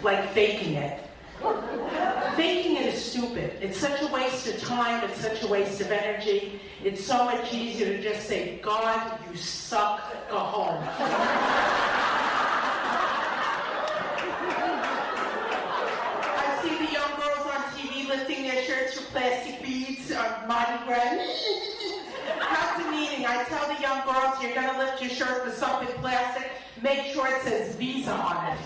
like faking it. Faking it is stupid. It's such a waste of time. It's such a waste of energy. It's so much easier to just say, God, you suck, go home. I see the young girls on TV lifting their shirts for plastic beads on Mardi Gras. How demeaning. I tell the young girls, you're going to lift your shirt for something plastic, make sure it says Visa on it.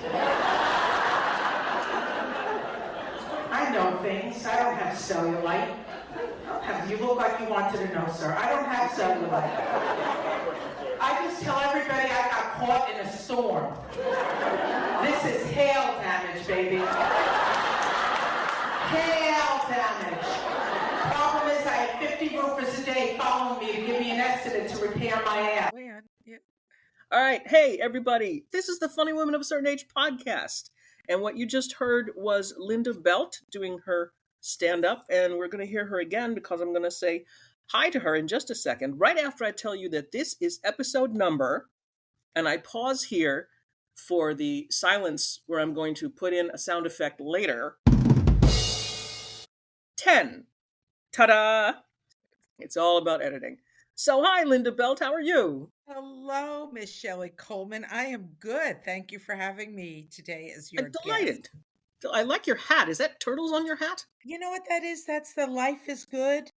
I know things. I don't have cellulite. You look like you wanted to know, sir. I don't have cellulite. I just tell everybody I got caught in a storm. This is hail damage, baby. Hail damage. Problem is, I have 50 roofers a day following me to give me an estimate to repair my ass. Yeah. All right. Hey, everybody. This is the Funny Women of a Certain Age podcast. And what you just heard was Linda Belt doing her stand-up. And we're going to hear her again because I'm going to say hi to her in just a second, right after I tell you that this is episode number, and I pause here for the silence where I'm going to put in a sound effect later. 10. Ta-da! It's all about editing. So hi, Linda Belt. How are you? Hello, Miss Shelly Colman. I am good. Thank you for having me today as your I'm delighted. guest. I like your hat. Is that turtles on your hat? You know what that is? That's the Life is Good.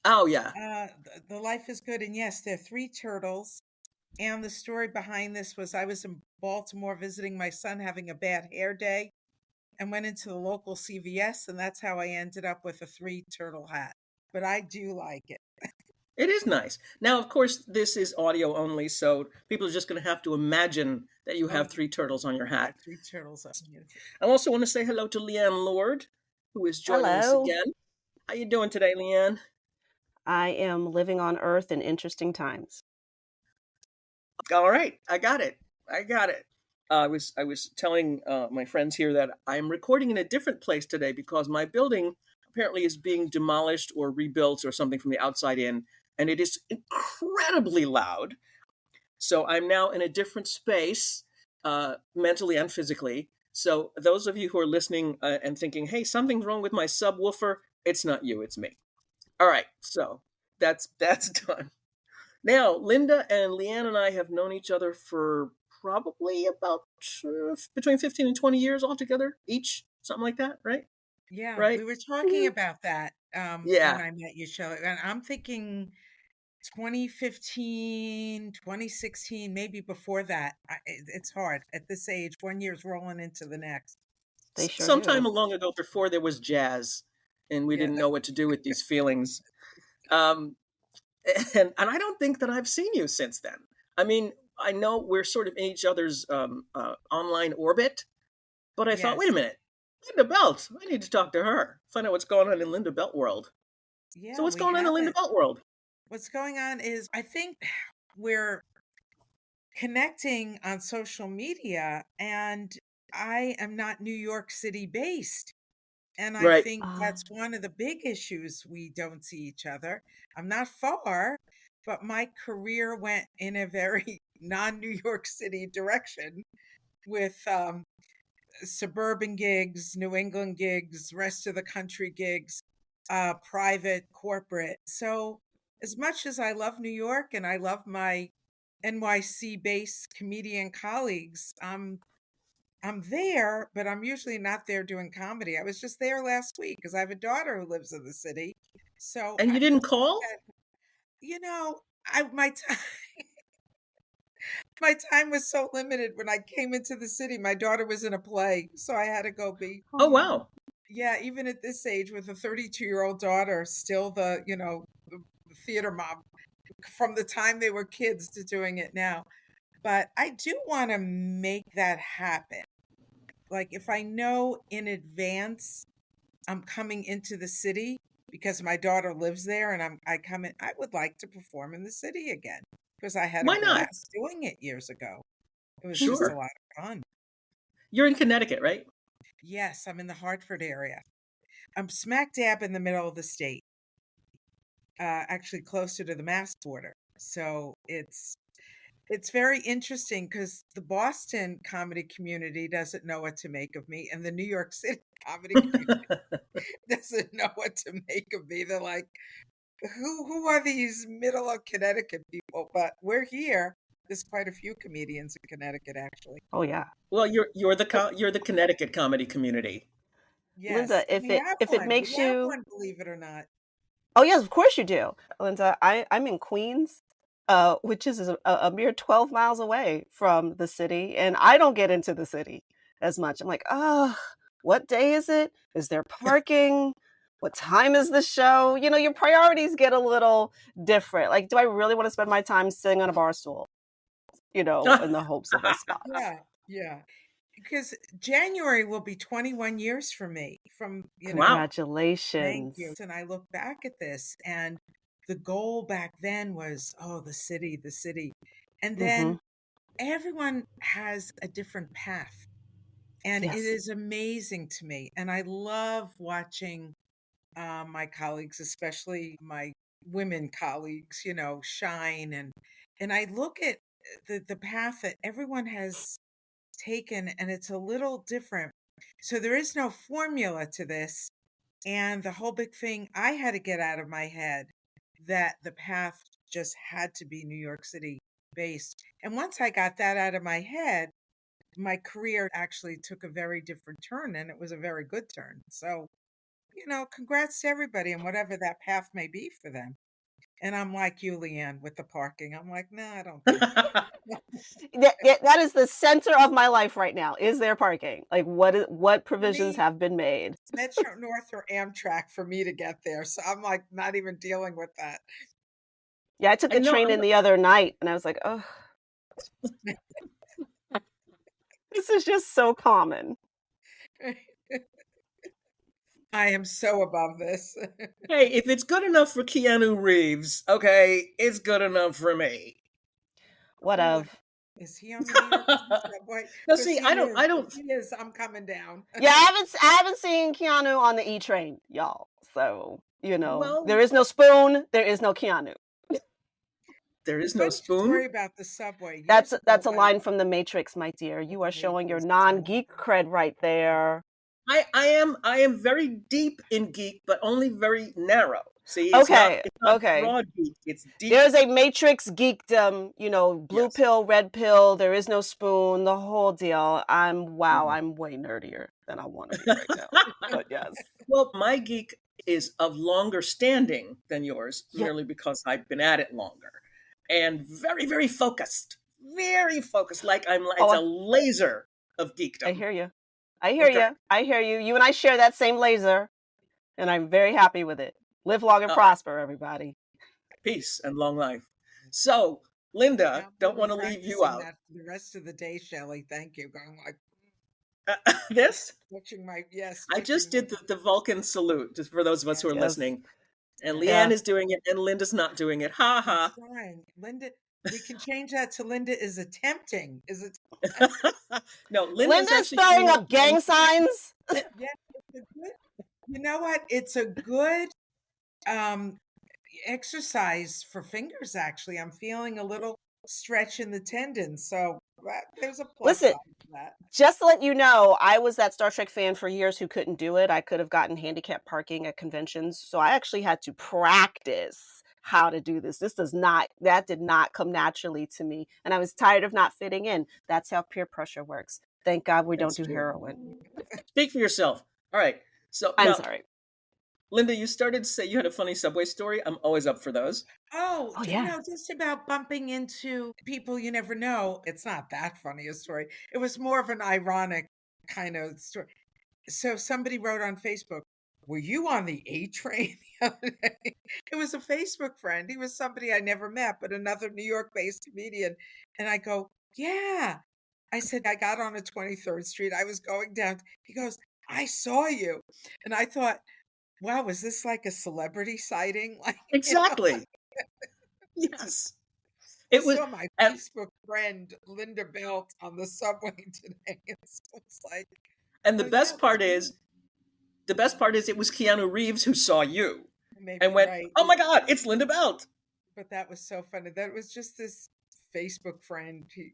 Oh, yeah. The Life is Good. And yes, there are 3 turtles. And the story behind this was I was in Baltimore visiting my son having a bad hair day and went into the local CVS. And that's how I ended up with a 3 turtle hat. But I do like it. It is nice. Now, of course, this is audio only, so people are just going to have to imagine that you have 3 turtles on your hat. 3 turtles on you. I also want to say hello to Leighann Lord, who is joining us again. How you doing today, Leighann? I am living on Earth in interesting times. All right, I got it. I was telling my friends here that I'm recording in a different place today because my building apparently is being demolished or rebuilt or something from the outside in, and it is incredibly loud. So I'm now in a different space, mentally and physically. So those of you who are listening and thinking, hey, something's wrong with my subwoofer, it's not you, it's me. All right, so that's done. Now, Linda and Leighann and I have known each other for probably about between 15 and 20 years altogether, each, something like that, right? Yeah, right? We were talking about that when I met you, Shelly. And I'm thinking 2015, 2016, maybe before that. It's hard at this age. 1 year's rolling into the next. They sure Sometime do. long ago, before there was jazz, and we didn't know what to do with these feelings. And I don't think that I've seen you since then. I mean, I know we're sort of in each other's online orbit, but I thought, wait a minute. Linda Belt. I need to talk to her. Find out what's going on in Linda Belt world. Yeah. So what's going on in Linda Belt world? What's going on is I think we're connecting on social media, and I am not New York City based. And I think that's one of the big issues. We don't see each other. I'm not far, but my career went in a very non-New York City direction with suburban gigs, New England gigs, rest of the country gigs, private, corporate. So as much as I love New York and I love my NYC-based comedian colleagues, I'm there, but I'm usually not there doing comedy. I was just there last week because I have a daughter who lives in the city. So and you didn't call? You know, my time. My time was so limited when I came into the city. My daughter was in a play, so I had to go be. Oh, wow. Yeah, even at this age with a 32-year-old daughter, still the theater mom from the time they were kids to doing it now. But I do want to make that happen. Like if I know in advance I'm coming into the city because my daughter lives there and I come in, I would like to perform in the city again. Because I had a blast doing it years ago. It was just a lot of fun. You're in Connecticut, right? Yes, I'm in the Hartford area. I'm smack dab in the middle of the state. Actually closer to the Mass border. So it's It's very interesting because the Boston comedy community doesn't know what to make of me, and the New York City comedy community doesn't know what to make of me. They're like, who are these middle of Connecticut people? But we're here. There's quite a few comedians in Connecticut, actually. Oh yeah. Well, you're the Connecticut comedy community. Yes, Linda, we have if it one. makes We have you one, believe it or not. Oh yes, of course you do. Linda, I'm in Queens, which is a mere 12 miles away from the city, and I don't get into the city as much. I'm like, oh, what day is it? Is there parking? What time is the show? You know, your priorities get a little different. Like, do I really want to spend my time sitting on a bar stool, you know, in the hopes of a spot? Yeah, yeah. Because January will be 21 years for me from, Wow. thank Congratulations. you. And I look back at this, and the goal back then was, oh, the city, the city. And then everyone has a different path. And it Yes. is amazing to me. And I love watching my colleagues, especially my women colleagues, shine. And I look at the path that everyone has taken, and it's a little different. So there is no formula to this. And the whole big thing I had to get out of my head that the path just had to be New York City based. And once I got that out of my head, my career actually took a very different turn, and it was a very good turn. So, congrats to everybody and whatever that path may be for them. And I'm like you, Leighann, with the parking. I'm like, no, I don't think That is the center of my life right now. Is there parking? Like, what provisions me, have been made? Metro North or Amtrak for me to get there. So I'm like not even dealing with that. Yeah, I took the train in the other night, and I was like, oh, this is just so common. I am so above this. Hey, if it's good enough for Keanu Reeves, okay, it's good enough for me. What of? Is he on the New York City subway? No, see, I don't. If he is, I'm coming down. Yeah, I haven't seen Keanu on the E train, y'all. So Well, there is no spoon. There is no Keanu. There is no spoon. Story about the subway. That's a line from The Matrix, my dear. You are showing your non-geek cred right there. I am very deep in geek, but only very narrow. See, Okay, it's not okay. broad geek. It's deep. There's a Matrix geekdom, blue pill, red pill. There is no spoon. The whole deal. I'm way nerdier than I want to be right now. But yes. Well, my geek is of longer standing than yours, merely because I've been at it longer, and very, very focused. Very focused. Like it's a laser of geekdom. I hear you. I hear you. You and I share that same laser, and I'm very happy with it. Live long and prosper, everybody. Peace and long life. So, Linda, don't want to leave you out. That for the rest of the day, Shelly. Thank you. Going like this. Switching I just did the Vulcan salute, just for those of us who are listening. And Leighann is doing it, and Linda's not doing it. Ha ha. Linda, we can change that to Linda is attempting. Is it? No, Linda's throwing up gang signs. Yeah, you know what? It's a good exercise for fingers. Actually, I'm feeling a little stretch in the tendons, so there's a plus side to that. Just to let you know, I was that Star Trek fan for years who couldn't do it. I could have gotten handicapped parking at conventions, so I actually had to practice how to do this. That did not come naturally to me, and I was tired of not fitting in. That's how peer pressure works. Thank God we don't do heroin. Speak for yourself. All right. So I'm sorry. Linda, you started to say you had a funny subway story. I'm always up for those. Oh yeah. Just about bumping into people you never know. It's not that funny a story. It was more of an ironic kind of story. So somebody wrote on Facebook, were you on the A train the other day? It was a Facebook friend. He was somebody I never met, but another New York-based comedian. And I go, yeah. I said, I got on at 23rd Street. I was going down. He goes, I saw you. And I thought, wow, was this like a celebrity sighting? Like exactly. Yes. I saw my Facebook friend Linda Belt on the subway today. It's like, and the best part is it was Keanu Reeves who saw you and went, oh my God, it's Linda Belt. But that was so funny. That was just this Facebook friend, he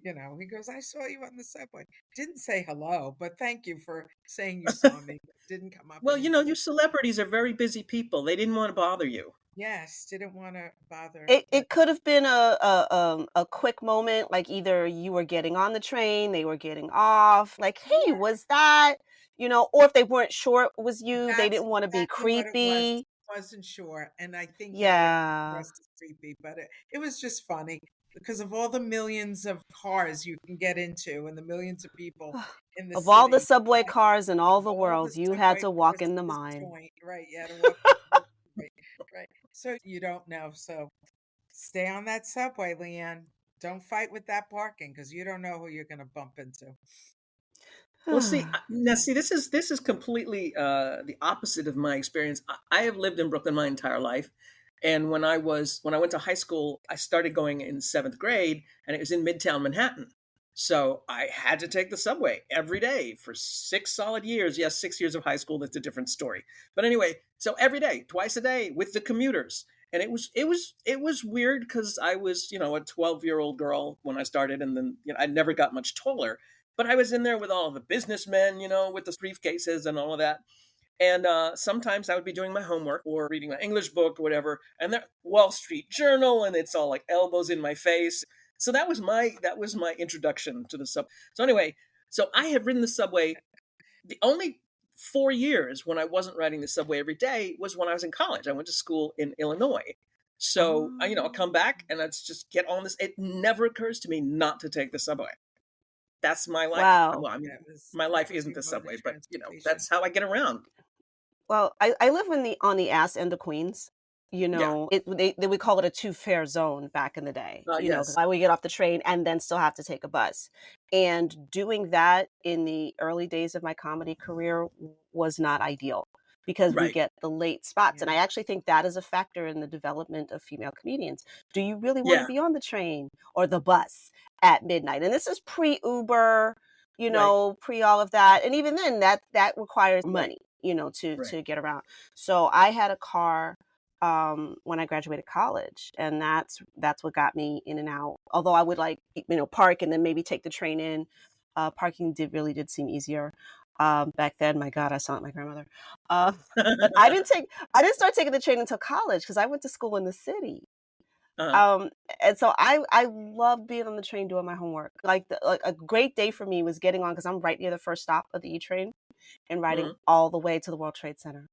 goes, I saw you on the subway. Didn't say hello, but thank you for saying you saw me. Didn't come up Well, and, you celebrities are very busy people. They didn't want to bother you. yes, didn't want to bother. It could have been a quick moment, like either you were getting on the train, they were getting off, like, "Hey, Yeah, was that?" Or if they weren't sure it was you, they that's didn't wanna be exactly what it was. creepy. Wasn't sure. And I think they would come Yeah. across as creepy, but it was just funny because of all the millions of cars you can get into and the millions of people in the Of all the city. subway cars in Of all the all the world, you had subway to cars walk in into this mine. joint, right? You had to walk into this joint, right? So you don't know. So stay on that subway, Leanne. Don't fight with that parking because you don't know who you're going to bump into. Well, see, now see, this is completely the opposite of my experience. I have lived in Brooklyn my entire life, and when I went to high school, I started going in seventh grade, and it was in Midtown Manhattan. So I had to take the subway every day for 6 solid years. Yes, 6 years of high school. That's a different story. But anyway, so every day, twice a day, with the commuters, and it was weird because I was a 12-year-old girl when I started, and then I never got much taller. But I was in there with all the businessmen, with the briefcases and all of that. And sometimes I would be doing my homework or reading my English book or whatever, and the Wall Street Journal, and it's all like elbows in my face. So that was my introduction to the sub. So anyway, so I have ridden the subway. The only 4 years when I wasn't riding the subway every day was when I was in college. I went to school in Illinois. So I'll Oh, come back and let's just get on this. It never occurs to me not to take the subway. That's my life. Wow. Well, I mean, that was my that life was isn't your the mode of subway, but transportation. that's how I get around. Well, I live on the ass end of Queens. Yeah. They would call it a two fare zone back in the day. Because Yes. I would get off the train and then still have to take a bus. And doing that in the early days of my comedy career was not ideal because we Right. get the late spots. And Yeah. I actually think that is a factor in the development of female comedians. Do you really want to Yeah. be on the train or the bus at midnight? And this is pre Uber, Right. pre all of that. And even then that requires Right. money, to Right. get around. So I had a car when I graduated college, and that's what got me in and out. Although I would park and then maybe take the train in. Parking did seem easier. Back then, my God, I sound like my grandmother. But I didn't start taking the train until college because I went to school in the city. uh, Um, and so I love being on the train doing my homework. Like a great day for me was getting on because I'm right near the first stop of the E train and riding mhm. all the way to the World Trade Center.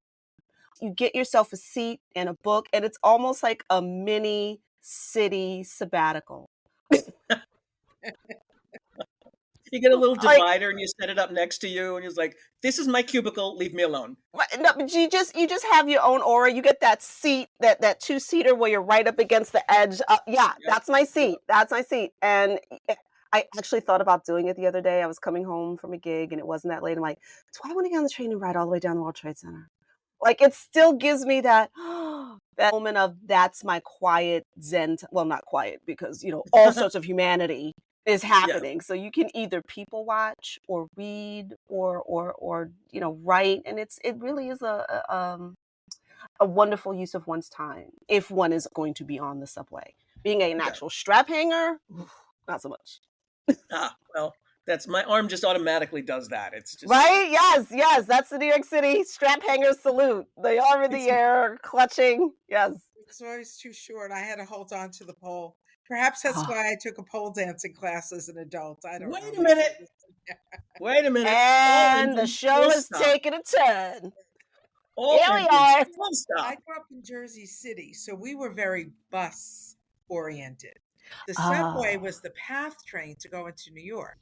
You get yourself a seat and a book, and it's almost like a mini city sabbatical. You get a little Like, divider and you set it up next to you, and you're like, "This is my cubicle. Leave me alone." no, but you just have your own aura. You get that seat, that two seater where you're right up against the edge. Yeah, Yep. that's my seat. Yep. That's my seat. And I actually thought about doing it the other day. I was coming home from a gig, and it wasn't that late. I'm like, do I want to get on the train and ride all the way down the World Trade Center? Like, it still gives me that that moment of that's my quiet zen. Well, not quiet because all sorts of humanity is Yeah. happening. So you can either people watch or read or write, and it really is a wonderful use of one's time if one is going to be on the subway. Being an Yeah. actual strap hanger, not so much. Well, that's my arm just automatically does that. It's just Right? Yes. That's the New York City strap hanger salute. The arm in it's the air, clutching. Yes. It was always too short. I had to hold on to the pole. Perhaps that's Oh. why I took a pole dancing class as an adult. I don't know. wait a Maybe minute. it was- Wait a minute. All And the engines show full has stop. taken a turn. All Here we engines are. full I stop. grew up in Jersey City, so we were very bus oriented. The subway Oh. was the path train to go into New York,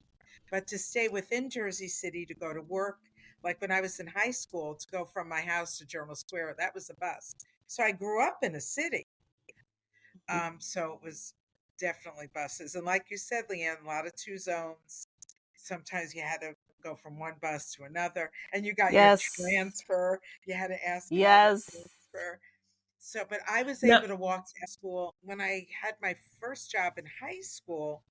but to stay within Jersey City to go to work, like when I was in high school, to go from my house to Journal Square, that was a bus. So I grew up in a city. So it was definitely buses. And like you said, Leanne, a lot of two zones. Sometimes you had to go from one bus to another, and you got your Yes. transfer. You had to ask how to Yes. transfer. So, but I was No. able to walk to school. When I had my first job in high school,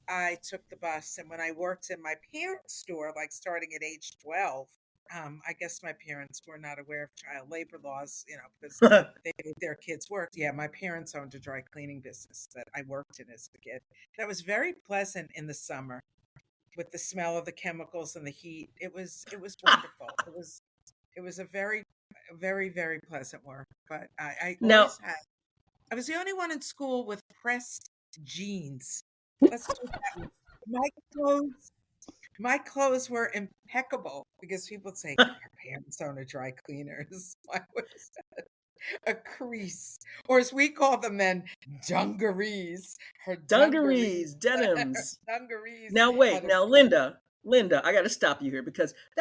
I took the bus. And when I worked in my parents' store, like starting at age 12, I guess my parents were not aware of child labor laws, because they made their kids work. Yeah, my parents owned a dry cleaning business that I worked in as a kid. That was very pleasant in the summer with the smell of the chemicals and the heat. It was wonderful. It was a very, very, very pleasant work. But I Now, always had. I was the only one in school with pressed jeans. Let's put it that way. My clothes, my clothes were impeccable because people would say, "Our parents own a dry cleaners." Why was that a crease, or as we call them then, dungarees? Her dungarees, dungarees, denims. dungarees Now had wait, a. now Linda, I got to stop you here because Hmm.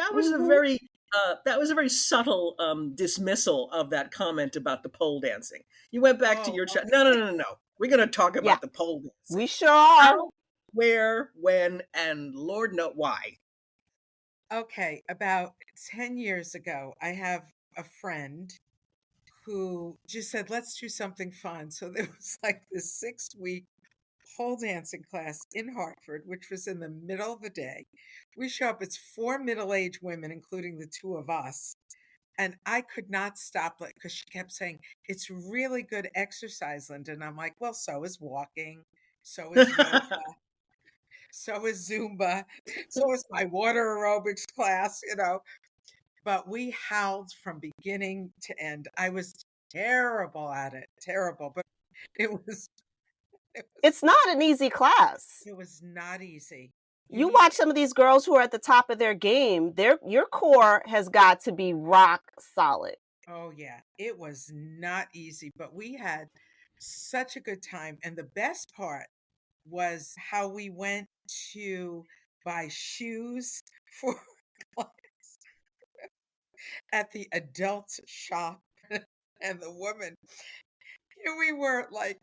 that was a very subtle dismissal of that comment about the pole dancing. You went back to Oh, your child. No, no, no, no, no. We're going to talk Yeah, about the pole dancing. we sure are. How, where, when, and Lord know why. okay. About 10 years ago, I have a friend who just said, let's do something fun. So there was like this 6 week pole dancing class in Hartford, which was in the middle of the day. We show up, it's four middle aged women, including the two of us. And I could not stop it because she kept saying, it's really good exercise, Linda. And I'm like, well, so is walking, so is yoga, so is Zumba, so is my water aerobics class. But we howled from beginning to end. I was terrible at it, terrible, but it was it was It's not an easy class. it was not easy. You You need watch some of these girls who are at the top of their game, your core has got to be rock solid. Oh yeah, it was not easy, but we had such a good time. And the best part was how we went to buy shoes for class at the adult shop. And the woman, here we were like,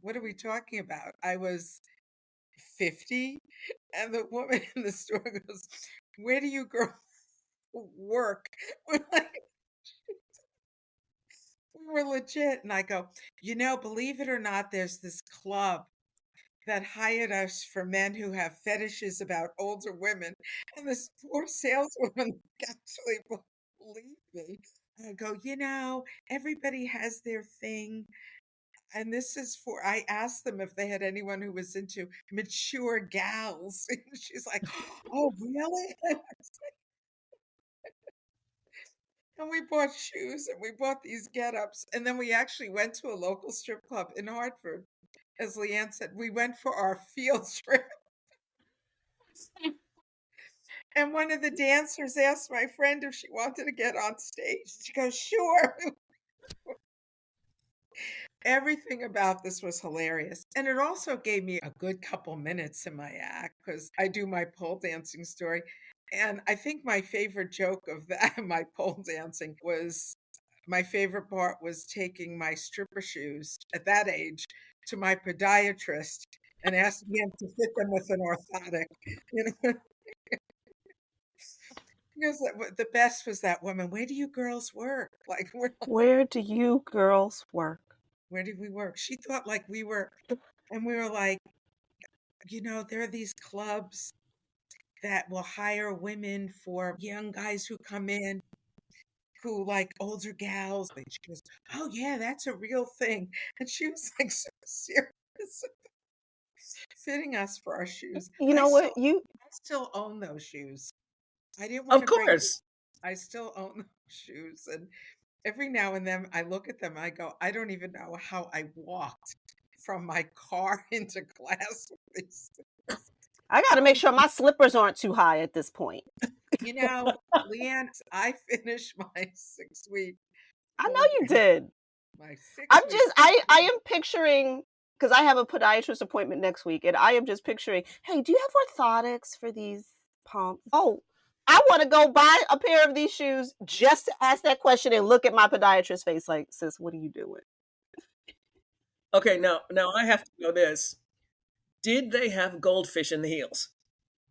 what are we talking about? I was 50, and the woman in the store goes, where do you girls work? We're like, we were legit. And I go, believe it or not, there's this club that hired us for men who have fetishes about older women. And this poor saleswoman actually believed me. And I go, everybody has their thing. And this is for, I asked them if they had anyone who was into mature gals. And she's like, oh, really? And we bought shoes and we bought these get-ups. And then we actually went to a local strip club in Hartford. As Leighann said, we went for our field trip. And one of the dancers asked my friend if she wanted to get on stage. She goes, sure. Everything about this was hilarious. And it also gave me a good couple minutes in my act because I do my pole dancing story. And I think my favorite joke of that, my pole dancing, was my favorite part was taking my stripper shoes at that age to my podiatrist and asking him to fit them with an orthotic. You know, because the best was that woman. Where do you girls work? Like, Where do you girls work? where did we work? She thought like we were, and we were like, there are these clubs that will hire women for young guys who come in who like older gals. And she goes, oh yeah, that's a real thing. And she was like so serious fitting us for our shoes. You I know still what? You I still own those shoes. I didn't want Of to break. course. I still own those shoes. And every now and then I look at them, I go, I don't even know how I walked from my car into class with these. I got to make sure my slippers aren't too high at this point. Leighann, I finished my 6 week I know pole you dance. did. My I'm 6 week. just I am picturing, because I have a podiatrist appointment next week, and I am just picturing, hey, do you have orthotics for these pumps? Oh, I want to go buy a pair of these shoes just to ask that question and look at my podiatrist's face like, sis, what are you doing? Okay, now I have to know this. Did they have goldfish in the heels?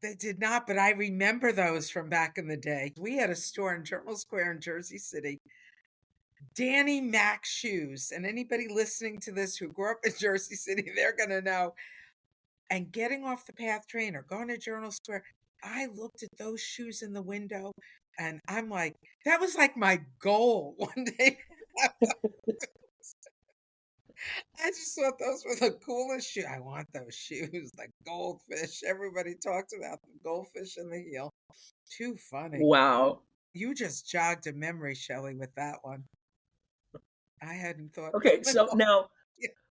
They did not, but I remember those from back in the day. We had a store in Journal Square in Jersey City, Danny Mac shoes. And anybody listening to this who grew up in Jersey City, they're going to know. And getting off the PATH train or going to Journal Square, I looked at those shoes in the window. And I'm like, that was like my goal one day. I just thought those were the coolest shoes. I want those shoes, like goldfish. Everybody talks about the goldfish in the heel. Too funny. Wow. You just jogged a memory, Shelley, with that one. I hadn't thought Okay, of it. so now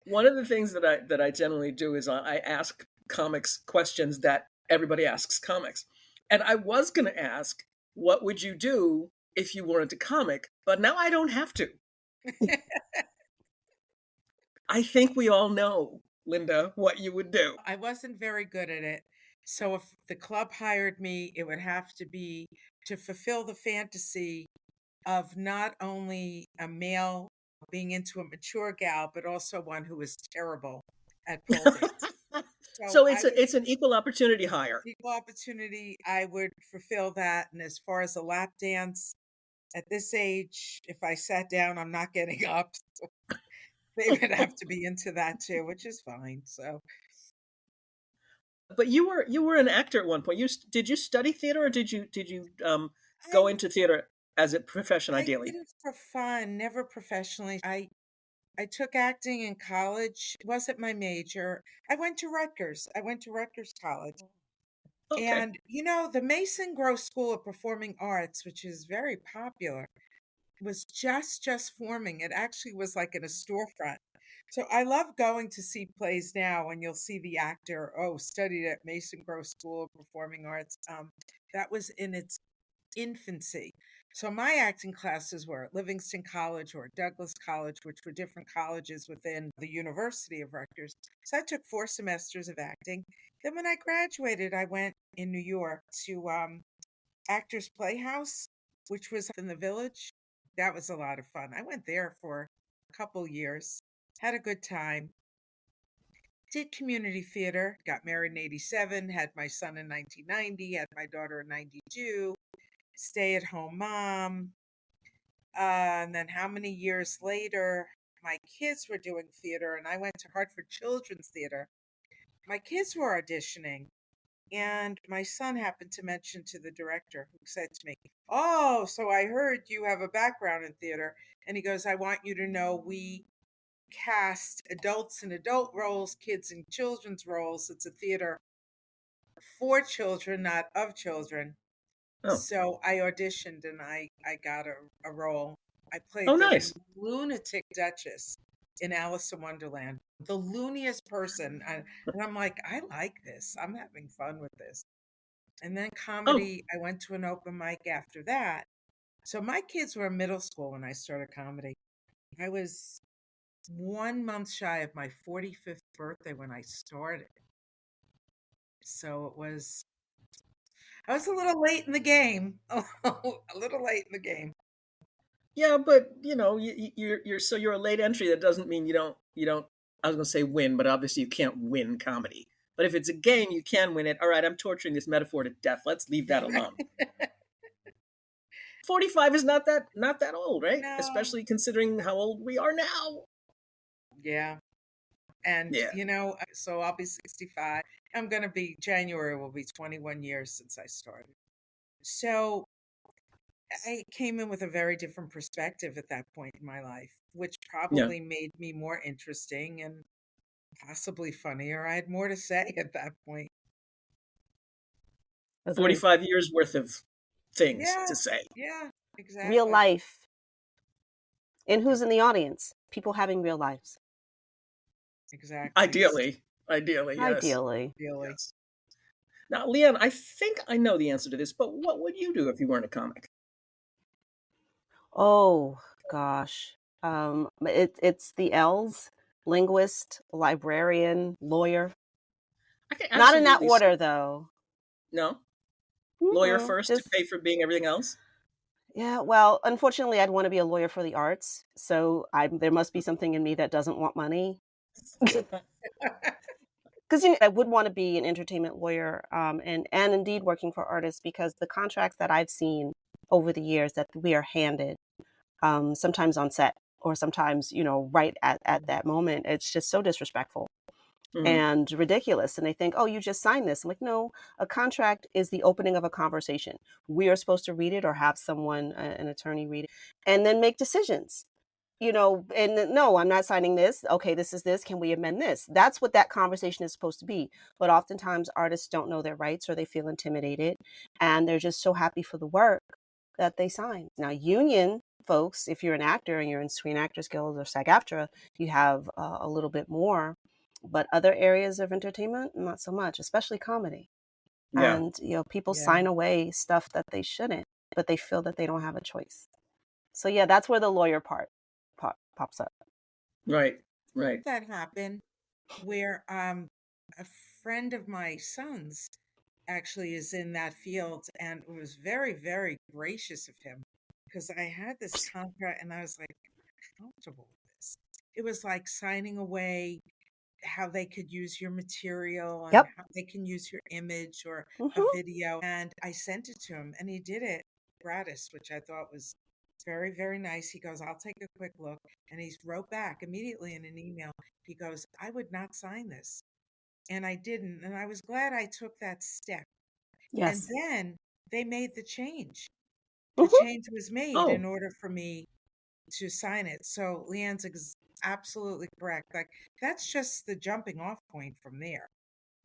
one of the things that I generally do is I ask comics questions that everybody asks comics. And I was going to ask, what would you do if you weren't a comic? But now I don't have to. I think we all know, Linda, what you would do. I wasn't very good at it. So if the club hired me, it would have to be to fulfill the fantasy of not only a male being into a mature gal, but also one who is terrible at pole dance. So it's an equal opportunity hire. Equal opportunity, I would fulfill that. And as far as a lap dance, at this age, if I sat down, I'm not getting up. So they would have to be into that too, which is fine. So, but you were an actor at one point. Did you study theater, or did you go into theater as a profession? Ideally, I did it for fun, never professionally. I took acting in college. It wasn't my major. I went to Rutgers. I went to Rutgers College. okay. And, the Mason Gross School of Performing Arts, which is very popular, was just forming. It actually was like in a storefront. So I love going to see plays now, and you'll see the actor, studied at Mason Gross School of Performing Arts. That was in its infancy. So my acting classes were at Livingston College or Douglas College, which were different colleges within the University of Rutgers. So I took 4 semesters of acting. Then when I graduated, I went in New York to Actors Playhouse, which was in the Village. That was a lot of fun. I went there for a couple years, had a good time. Did community theater, got married in 87, had my son in 1990, had my daughter in 92. Stay-at-home mom. And then how many years later, my kids were doing theater, and I went to Hartford Children's Theater. My kids were auditioning, and my son happened to mention to the director, who said to me, "Oh, so I heard you have a background in theater." And he goes, "I want you to know we cast adults in adult roles, kids in children's roles. It's a theater for children, not of children." Oh. So I auditioned and I got a role. I played the nice. lunatic Duchess in Alice in Wonderland, the looniest person. And I'm like, I like this. I'm having fun with this. And then comedy, I went to an open mic after that. So my kids were in middle school when I started comedy. I was 1 month shy of my 45th birthday when I started. So I was a little late in the game. A little late in the game. Yeah, but you're a late entry. That doesn't mean you don't. I was going to say win, but obviously you can't win comedy. But if it's a game, you can win it. All right, I'm torturing this metaphor to death. Let's leave that alone. 45 is not that old, right? No. Especially considering how old we are now. Yeah. And, so I'll be 65. January will be 21 years since I started. So I came in with a very different perspective at that point in my life, which probably made me more interesting and possibly funnier. I had more to say at that point. 45 years worth of things to say. Yeah, exactly. Real life. And who's in the audience? People having real lives. Exactly. Ideally, yes. Ideally. Yes. Now, Leighann, I think I know the answer to this, but what would you do if you weren't a comic? Oh, gosh. It's the L's: linguist, librarian, lawyer. Not in that order, though. No? Lawyer first to pay for being everything else? Yeah, well, unfortunately, I'd want to be a lawyer for the arts. So there must be something in me that doesn't want money. Because I would want to be an entertainment lawyer, and indeed working for artists, because the contracts that I've seen over the years that we are handed, sometimes on set or sometimes right at that moment, it's just so disrespectful. and ridiculous. And they think, oh, you just signed this. I'm like, no, a contract is the opening of a conversation. We are supposed to read it or have someone, an attorney, read it and then make decisions. And no, I'm not signing this. Okay, this is this. Can we amend this? That's what that conversation is supposed to be. But oftentimes artists don't know their rights or they feel intimidated and they're just so happy for the work that they sign. Now, union folks, if you're an actor and you're in Screen Actors Guild or SAG-AFTRA, you have a little bit more. But other areas of entertainment, not so much, especially comedy. Yeah. And, people sign away stuff that they shouldn't, but they feel that they don't have a choice. So yeah, that's where the lawyer part pops up. Right. That happened where a friend of my son's actually is in that field, and it was very, very gracious of him because I had this contract and I was like, I'm comfortable with this. It was like signing away how they could use your material and Yep. how they can use your image or a Mhm. video. And I sent it to him and he did it gratis, which I thought was very, very nice. He goes, I'll take a quick look. And he wrote back immediately in an email. He goes, I would not sign this. And I didn't. And I was glad I took that step. And Yes. then they made the change. The Mhm. change was made Oh. in order for me to sign it. So Leann's absolutely correct. Like that's just the jumping off point from there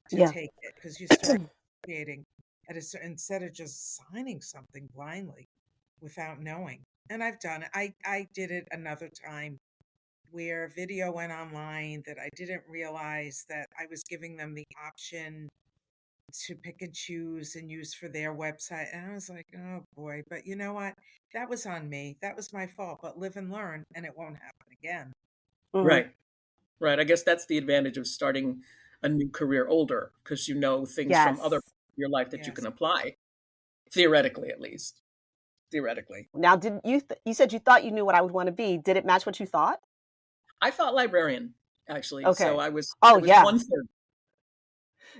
to Yeah. take it because you start creating instead of just signing something blindly without knowing. And I've done it. I did it another time where video went online that I didn't realize that I was giving them the option to pick and choose and use for their website. And I was like, oh boy, but you know what? That was on me. That was my fault. But live and learn, and it won't happen again. Right. I guess that's the advantage of starting a new career older, because you know things from other Yes. your life that you Yes. can apply, theoretically at least. Theoretically. Now, did you said you thought you knew what I would want to be? Did it match what you thought? I thought librarian, actually. Okay. So I was Oh, yeah. 1/3.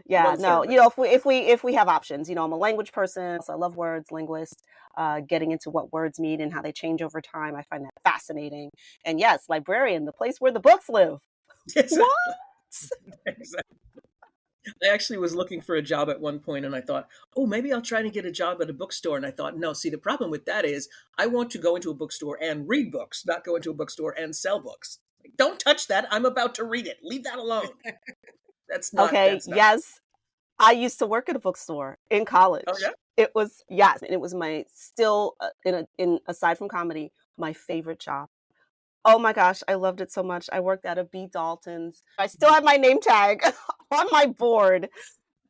Yeah, 1/3. no, if we have options, I'm a language person, so I love words, linguist, getting into what words mean and how they change over time. I find that fascinating. And yes, librarian, the place where the books live. Exactly. What? Exactly. I actually was looking for a job at one point and I thought, oh, maybe I'll try to get a job at a bookstore. And I thought, no, see, the problem with that is I want to go into a bookstore and read books, not go into a bookstore and sell books. Like, don't touch that. I'm about to read it. Leave that alone. Okay, That's not. yes. I used to work at a bookstore in college. Oh, yeah? It was, yes, and it was my still in aside from comedy, my favorite job. Oh my gosh, I loved it so much. I worked at a B. Dalton's. I still have my name tag on my board.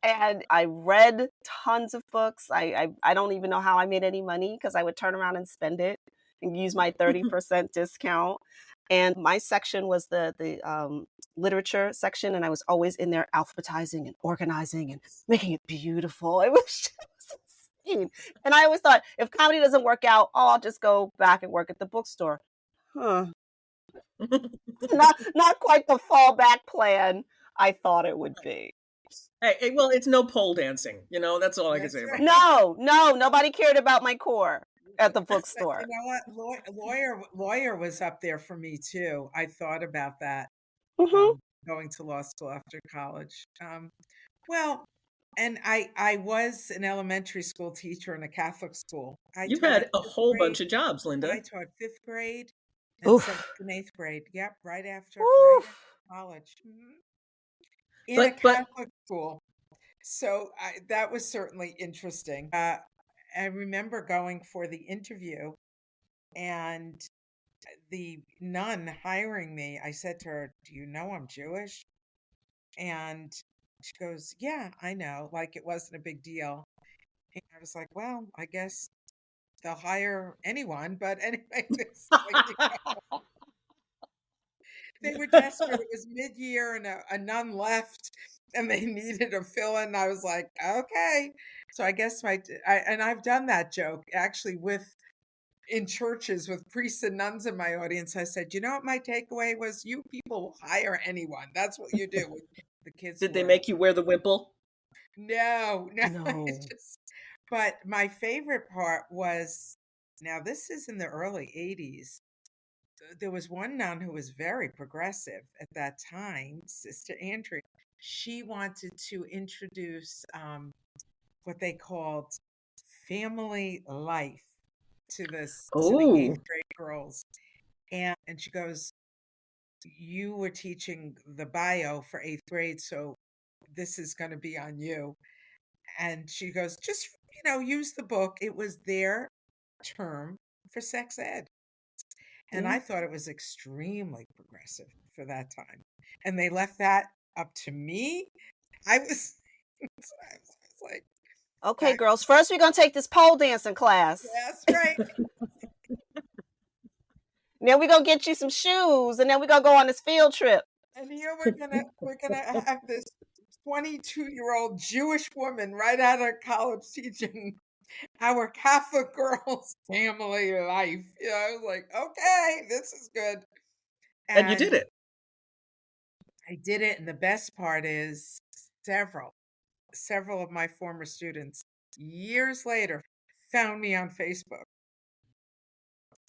And I read tons of books. I don't even know how I made any money because I would turn around and spend it and use my 30% discount. And my section was the literature section, and I was always in there alphabetizing and organizing and making it beautiful. It was insane. And I always thought, if comedy doesn't work out, oh, I'll just go back and work at the bookstore. Huh. Not quite the fallback plan I thought it would be. Hey, well, it's no pole dancing. That's all I can say about it. No, nobody cared about my core at the bookstore. You know what? Lawyer was up there for me too. I thought about that going to law school after college. Well, and I was an elementary school teacher in a Catholic school. You've had a whole bunch of jobs, I Linda. taught 5th grade and Oof. 7th and 8th grade. Yep, right after college. In a Catholic school. So that was certainly interesting. I remember going for the interview and the nun hiring me, I said to her, do you know I'm Jewish? And she goes, yeah, I know. Like it wasn't a big deal. And I was like, well, I guess they'll hire anyone. But anyway, they were desperate. It was mid-year and a nun left and they needed a fill-in. I was like, okay. So I guess and I've done that joke actually in churches with priests and nuns in my audience. I said, you know what my takeaway was? You people will hire anyone. That's what you do with the kids. Did they make you wear the wimple? No. No. But my favorite part was, now this is in the early 80s. There was one nun who was very progressive at that time, Sister Andrea. she wanted to introduce what they called family life to the eighth Oh, grade girls. And she goes, you were teaching the bio for eighth grade, so this is going to be on you. And she goes, just, use the book. It was their term for sex ed. And yeah. I thought it was extremely progressive for that time. And they left that up to me. I was, I was like, Okay, that, girls. First, we're gonna take this pole dancing class. that's right. Then we're gonna get you some shoes, and then we're gonna go on this field trip. And here we're gonna have this 22-year-old Jewish woman right out of college teaching our Catholic girls family life. I was like, okay, this is good. And you did And it. I did it. And the best part is several of my former students years later found me on Facebook.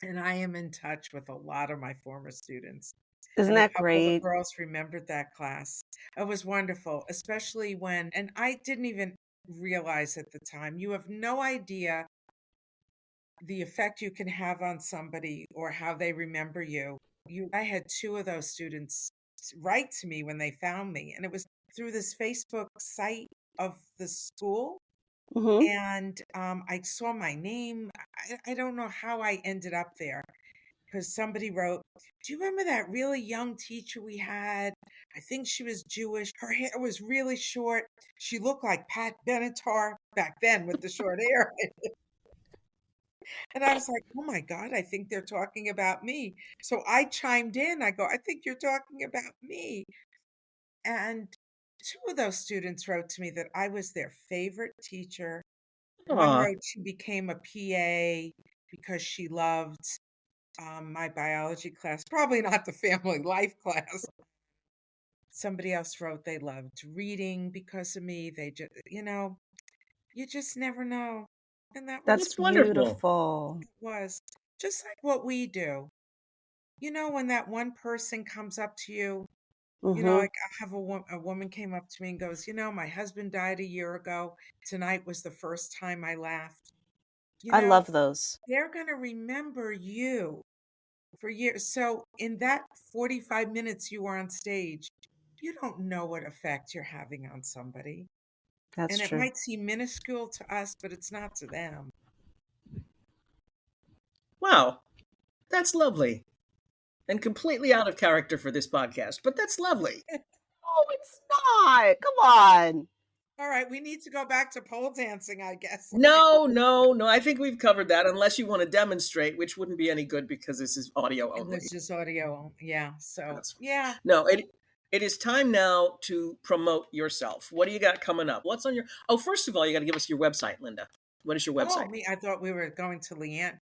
And I am in touch with a lot of my former students. Isn't And a that couple of the great? girls remembered that class. It was wonderful, especially and I didn't even realize at the time, you have no idea the effect you can have on somebody or how they remember you. I had two of those students write to me when they found me, and it was through this Facebook site of the school. Mm-hmm. And I saw my name. I don't know how I ended up there because somebody wrote, do you remember that really young teacher we had? I think she was Jewish. Her hair was really short. She looked like Pat Benatar back then with the short hair. And I was like, oh my God, I think they're talking about me. So I chimed in. I go, I think you're talking about me. And two of those students wrote to me that I was their favorite teacher. One Aw, wrote she became a PA because she loved my biology class, probably not the family life class. Somebody else wrote they loved reading because of me. They just, you just never know. And that That's was that's wonderful. beautiful. was just like what we do. When that one person comes up to you, Mm-hmm. like I have a woman came up to me and goes, my husband died a year ago. Tonight was the first time I laughed. You I know, love those. they're going to remember you for years. So in that 45 minutes you were on stage, you don't know what effect you're having on somebody. That's And it true. might seem minuscule to us, but it's not to them. Wow, that's lovely. And completely out of character for this podcast, but that's lovely. Oh, it's not. Come on. All right, we need to go back to pole dancing, I guess. No, no, no. I think we've covered that, unless you want to demonstrate, which wouldn't be any good because this is audio It was only. just audio. Yeah. So, That's yeah. no. It is time now to promote yourself. What do you got coming up? What's on your? Oh, first of all, you got to give us your website, Linda. What is your Oh, website? me. I thought we were going to Leighann.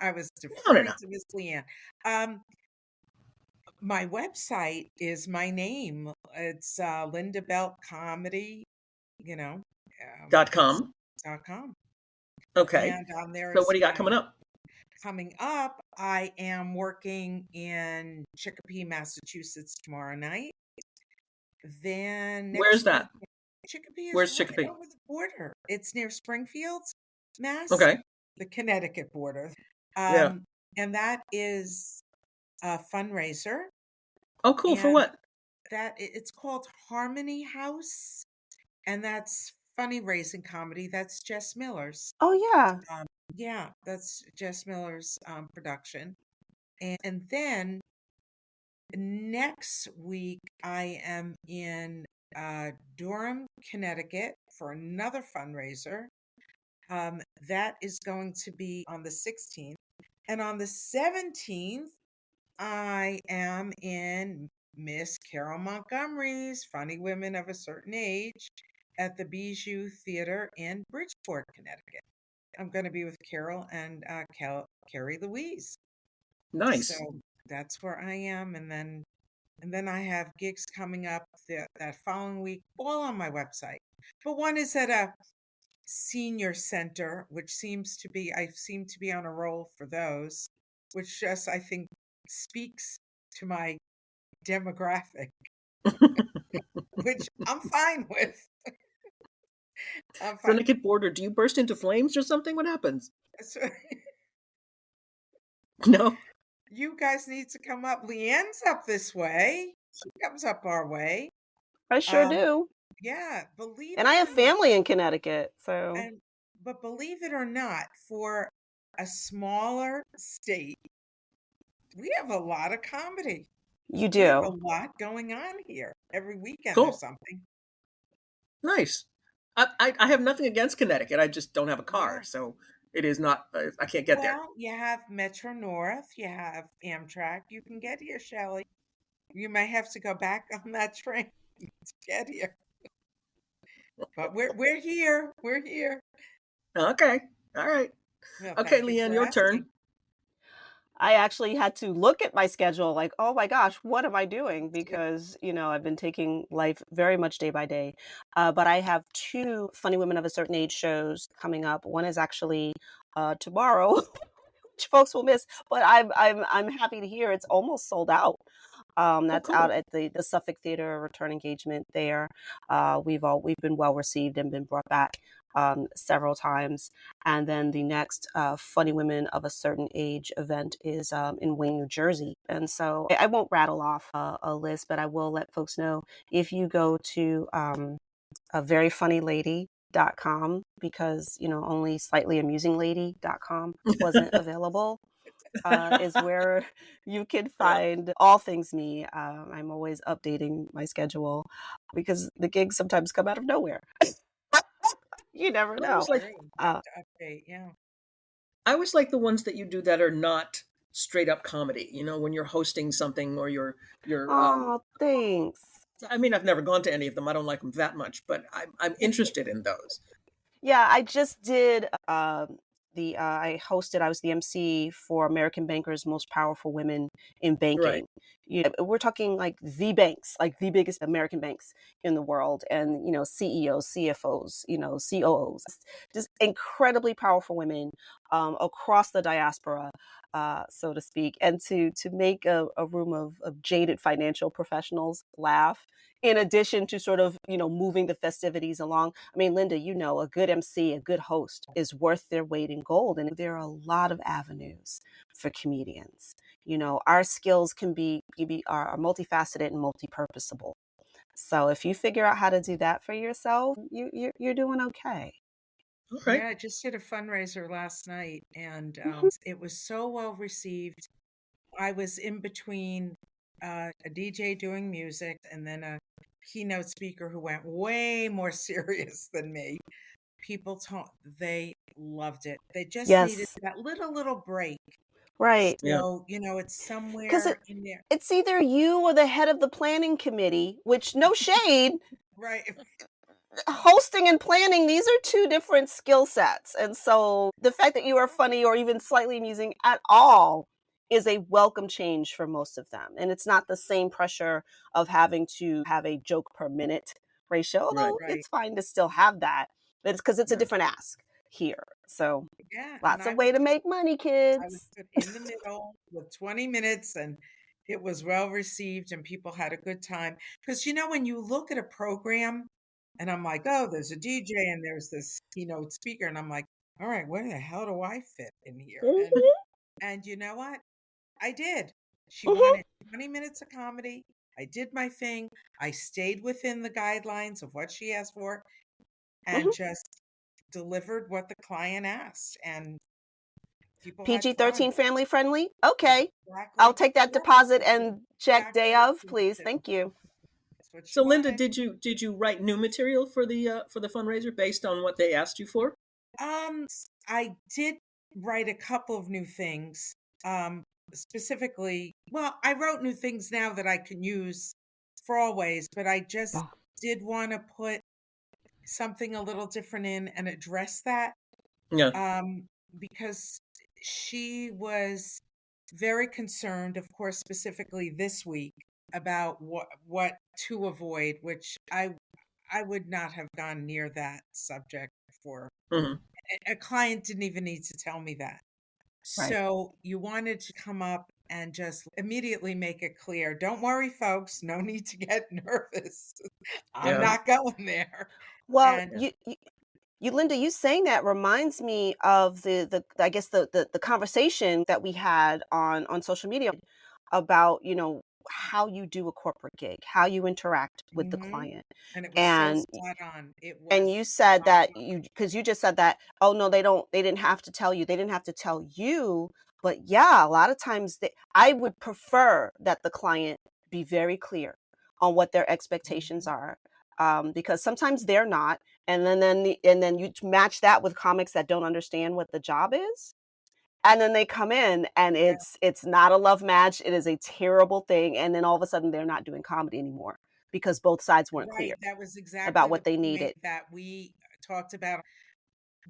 I was No, no, deferring no. to Miss Leighann. Um, my website is my name. It's Linda Belt Comedy, you know, that's .com. .com. Okay. And there So is what do you got coming up? coming up. I am working in Chicopee, Massachusetts tomorrow night. Then Where's next week, that? Chicopee is Where's right Chicopee? over the border. It's near Springfield, Mass, Okay. the Connecticut border. Yeah. And that is a fundraiser. Oh, cool. For And what? it's called Harmony House. And that's funny raising comedy. That's Jess Miller's. Oh, yeah. Yeah, that's Jess Miller's production. And then next week, I am in Durham, Connecticut for another fundraiser. That is going to be on the 16th. And on the 17th, I am in Miss Carol Montgomery's Funny Women of a Certain Age at the Bijou Theater in Bridgeport, Connecticut. I'm going to be with Carol and Carrie Louise. So Nice. that's where I am. And then I have gigs coming up that following week, all on my website. But one is at a senior center, which I seem to be on a roll for those, which just I think speaks to my demographic. which I'm fine with. I'm So fine. naked border, do you burst into flames or something? What happens? So, No? you guys need to come up. Leann's up this way. She comes up our way. I sure Um, do. yeah, believe And I it have or not, family in Connecticut, so but believe it or not, for a smaller state, we have a lot of comedy. you We have a do. lot going on here every weekend or Cool. something. Nice. I have nothing against Connecticut. I just don't have a car, Yeah. so it is not. I can't get there. Well, you have Metro North, you have Amtrak. You can get here, Shelly. You may have to go back on that train to get here. But we're here. We're here. Okay. All right. Well, Okay, thank you Leighann, for your asking. turn. I actually had to look at my schedule like, oh my gosh, what am I doing? Because, I've been taking life very much day by day. But I have two Funny Women of a Certain Age shows coming up. One is actually tomorrow, which folks will miss, but I'm happy to hear it's almost sold out. Oh, That's out cool. at the Suffolk Theater, return engagement there. We've been well received and been brought back several times. And then the next Funny Women of a Certain Age event is in Wayne, New Jersey. And so I won't rattle off a list, but I will let folks know if you go to a veryfunnylady.com, because only slightlyAmusingLady.com wasn't available, is where you can Yeah. find all things me. I'm always updating my schedule because the gigs sometimes come out of nowhere. You never I always know. like Great. Uh, To update, yeah. I always like the ones that you do that are not straight up comedy. When you're hosting something or you're oh, thanks. I mean, I've never gone to any of them. I don't like them that much, but I'm interested in those. Yeah, I just did I was the MC for American Banker's Most Powerful Women in Right. Banking. We're talking like the banks, like the biggest American banks in the world, and CEOs, CFOs, COOs, just incredibly powerful women across the diaspora, so to speak, and to make a room of jaded financial professionals laugh, in addition to sort of moving the festivities along. I mean, Linda, a good MC, a good host is worth their weight in gold, and there are a lot of avenues for comedians. Our skills are multifaceted and multi-purposable. So if you figure out how to do that for yourself, you're doing okay. All right. Yeah, I just did a fundraiser last night and Mhm. it was so well received. I was in between a DJ doing music and then a keynote speaker who went way more serious than me. People told they loved it. They just needed Yes, that little break. right. Yeah. So, it's Because somewhere in there. it's either you or the head of the planning committee, which, no shade, Right. hosting and planning, these are two different skill sets. And so the fact that you are funny or even slightly amusing at all is a welcome change for most of them. And it's not the same pressure of having to have a joke per minute ratio, Right. although Right. it's fine to still have that. But it's because it's a Yeah. different ask here. So Yeah. And lots of way to make money, I was kids. put in the middle with 20 minutes and it was well received and people had a good time. Because when you look at a program and I'm like, oh, there's a DJ and there's this keynote speaker, and I'm like, all right, where the hell do I fit in here? And Mhm, and you know what? I did. She mhm, wanted 20 minutes of comedy. I did my thing. I stayed within the guidelines of what she asked for and mhm. just delivered what the client asked. And people had fun. PG-13 family friendly? Okay. I'll Exactly. take that Yeah, deposit that's and check day exactly what of, she please. wanted. Thank you. That's what she So, Linda, wanted. did you write new material for the fundraiser based on what they asked you for? I did write a couple of new things. Specifically, well, I wrote new things now that I can use for always, but I just Oh, did want to put something a little different in and address that. Yeah. Um, because she was very concerned, of course, specifically this week about what to avoid, which I would not have gone near that subject before. Hmm. A client didn't even need to tell me that. right. So you wanted to come up and just immediately make it clear. Don't worry, folks. No need to get nervous. I'm not going there. Well, And you, Linda, you saying that reminds me of the I guess the conversation that we had on social media about, how you do a corporate gig, how you interact with the mhm, client. and it was so And spot on. It and was you said spot that on. because you just said that, oh no, they didn't have to tell you. They didn't have to tell you. But yeah, a lot of times I would prefer that the client be very clear on what their expectations Mhm. are. Because sometimes they're not. And then you match that with comics that don't understand what the job is. And then they come in and Yeah, it's not a love match. It is a terrible thing. And then all of a sudden they're not doing comedy anymore because both sides weren't clear right. That was about exactly the what they point needed. that we talked about,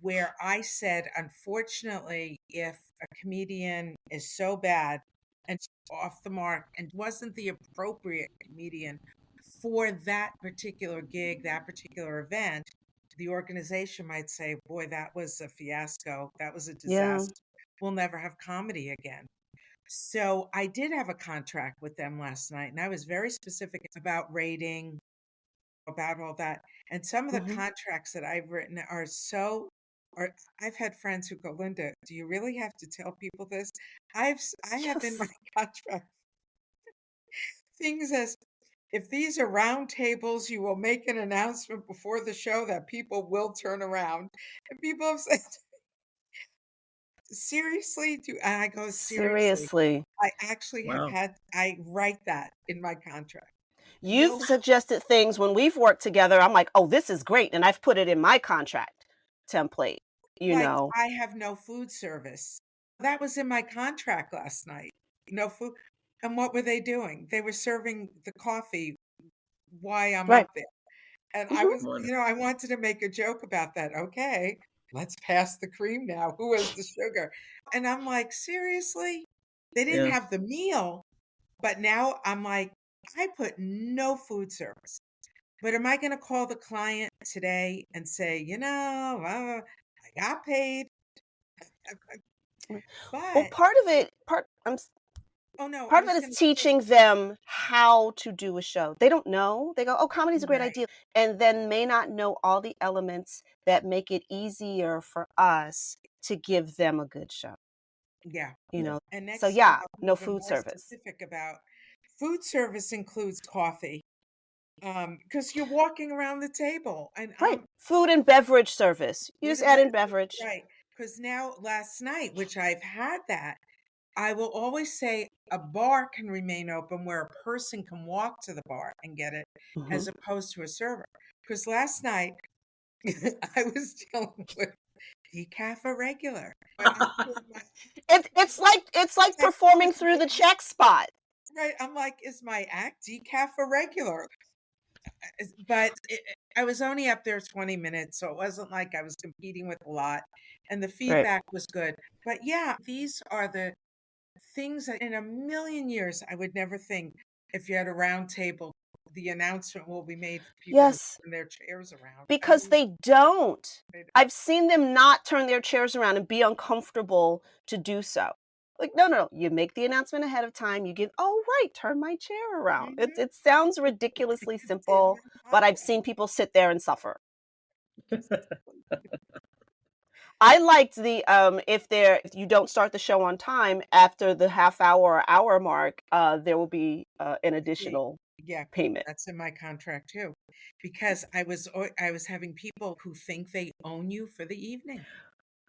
where I said, unfortunately, if a comedian is so bad and off the mark and wasn't the appropriate comedian for that particular gig, that particular event, the organization might say, boy, that was a fiasco. That was a Yeah. disaster. We'll never have comedy again. So I did have a contract with them last night, and I was very specific about rating, about all that. And some of the Hmm. contracts that I've written are so, or I've had friends who go, Linda, do you really have to tell people this? I have in my Yes. contract things as, if these are round tables, you will make an announcement before the show that people will turn around. And people have said, seriously? And I go, seriously. Seriously. I actually have Wow. I write that in my contract. You've No, suggested things when we've worked together. I'm like, oh, this is great. And I've put it in my contract template, you like, know. I have no food service. That was in my contract last night. No food. And what were they doing? They were serving the coffee while I'm Right. up there. And I Hmm. was, Wonderful. I wanted to make a joke about that. Okay, let's pass the cream now. Who has the sugar? And I'm like, seriously? They didn't Yeah. have the meal, but now I'm like, I put no food service. But am I going to call the client today and say, I got paid, Well, but oh no, I part of was it is going to say, teaching them how to do a show. They don't know. They go, oh, comedy's a great right, idea. And then may not know all the elements that make it easier for us to give them a good show, yeah. you Yeah. know. And So next time yeah, I'll be no even food more service. specific about food service includes coffee. Because you're walking around the table, and Right. Food and beverage service. You food just and add in beverage. right. Because now, last night, which I've had that, I will always say a bar can remain open where a person can walk to the bar and get it, Hmm. as opposed to a server. Because last night I was dealing with decaf irregular. But I'm doing It's like like, oh, performing through the check spot. right. I'm like, is my act decaf irregular? But I was only up there 20 minutes, so it wasn't like I was competing with a lot. And the Right. feedback was good. But yeah, these are the things that in a million years I would never think, if you had a round table, the announcement will be made for people to Yes, turn their chairs around. I because mean, they don't. they I've seen them not turn their chairs around and be uncomfortable to do so. Like, no, no, no. You make the announcement ahead of time. You give, oh, right, turn my chair around. don't. It sounds ridiculously It's in simple, my but I've contract. seen people sit there and suffer. I liked the if you don't start the show on time after the half hour or hour mark, there will be an See, additional yeah, payment. that's in my contract too, because I was having people who think they own you for the evening.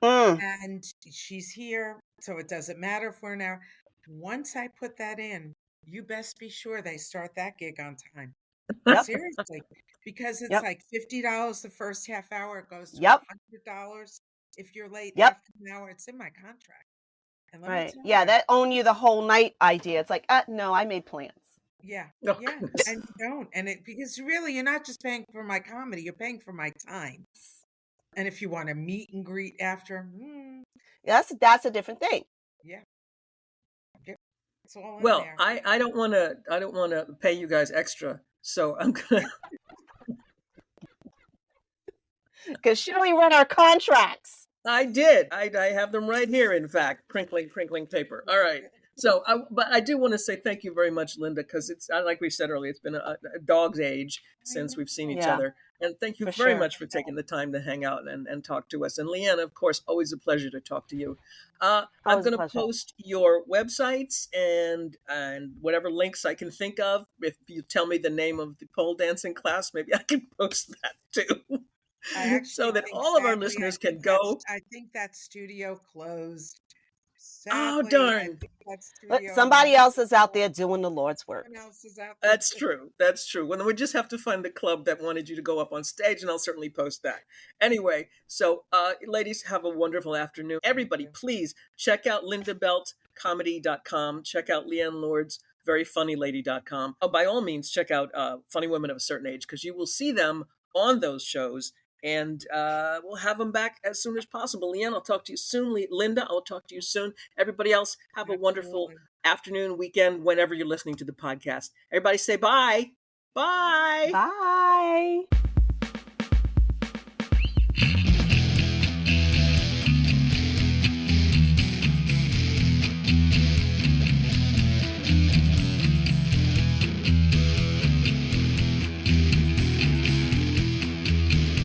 Mm, And she's here, so it doesn't matter for an hour. Once I put that in, you best be sure they start that gig on time. yep, Seriously, because it's yep, like $50 the first half hour. It goes to yep, $100 if you're late yep. after an hour. It's in my contract. And let me Right. tell Yeah, you, that own you the whole night idea. It's like, no, I made plans. yeah, Oh, yeah, goodness. and you don't. And it, because really, you're not just paying for my comedy, you're paying for my time. And if you want to meet and greet after, That's a different thing. yeah, yeah, it's all in Well, there. I don't want to pay you guys extra, so I'm gonna. Because Shelly run our contracts. I did. I have them right here. In fact, crinkling paper. All right. But I do want to say thank you very much, Linda, because like we said earlier, it's been a dog's age since we've seen each Yeah, other. And thank you for very sure. much for taking the time to hang out and talk to us. And Leighann, of course, always a pleasure to talk to you. I'm Always a going to pleasure. post your websites and whatever links I can think of. If you tell me the name of the pole dancing class, maybe I can post that too. I actually So that think all of our sadly, listeners can go. I think that studio closed. Oh, Sadly, I darn. think that But studio somebody else is out there doing the Lord's work. someone else is out there. That's true. That's true. Well, then we just have to find the club that wanted you to go up on stage, and I'll certainly post that. Anyway, so ladies, have a wonderful afternoon. Everybody, please check out lindabeltcomedy.com. Check out Leighann Lord's veryfunnylady.com. Oh, by all means, check out Funny Women of a Certain Age, because you will see them on those shows. And we'll have them back as soon as possible. Leighann, I'll talk to you soon. Linda, I'll talk to you soon. Everybody else, have a wonderful afternoon, weekend, whenever you're listening to the podcast. Everybody say bye. Bye. Bye.